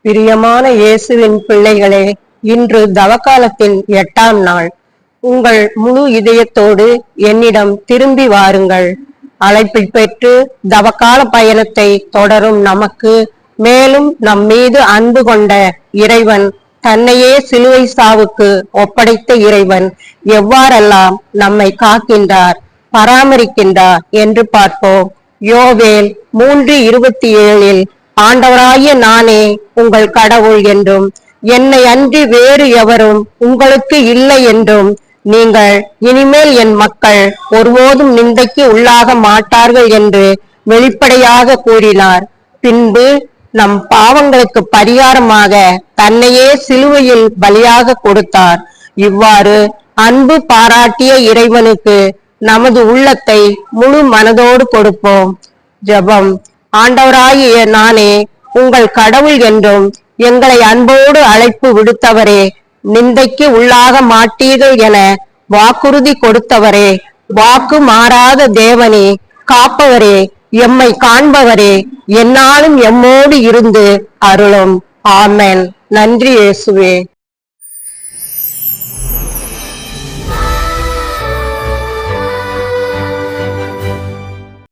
பிரியமான இயேசுவின் பிள்ளைகளே, இன்று தவக்காலத்தின் 8ஆம் நாள். உங்கள் முழு இதயத்தோடு என்னிடம் திரும்பி வாருங்கள். அழைப்பை பெற்று தவக்கால பயணத்தை தொடரும் நமக்கு மேலும் நம் மீது அன்பு கொண்ட இறைவன், தன்னையே சிலுவை சாவுக்கு ஒப்படைத்த இறைவன் எவ்வாறெல்லாம் நம்மை காக்கின்றார், பராமரிக்கின்றார் என்று பார்ப்போம். யோவேல் 3:27 ஆண்டவராகிய நானே உங்கள் கடவுள் என்றும், என்னை அன்றி வேறு எவரும் உங்களுக்கு இல்லை என்றும், நீங்கள் இனிமேல் என் மக்கள் ஒருபோதும் நிந்தைக்கு உள்ளாக மாட்டார்கள் என்று வெளிப்படையாக கூறினார். பின்பு நம் பாவங்களுக்கு பரிகாரமாக தன்னையே சிலுவையில் பலியாக கொடுத்தார். இவ்வாறு அன்பு பாராட்டிய இறைவனுக்கு நமது உள்ளத்தை முழு மனதோடு கொடுப்போம். ஜெபம். ஆண்டவராகிய நானே உங்கள் கடவுள் என்றும், எங்களை அன்போடு அழைப்பு விடுத்தவரே, நிந்தைக்கு உள்ளாக மாட்டீர்கள் என வாக்குறுதி கொடுத்தவரே, வாக்கு மாறாத தேவனே, காப்பவரே, எம்மை காண்பவரே, எந்நாளும் எம்மோடு இருந்து அருளும். ஆமென். நன்றி இயேசுவே.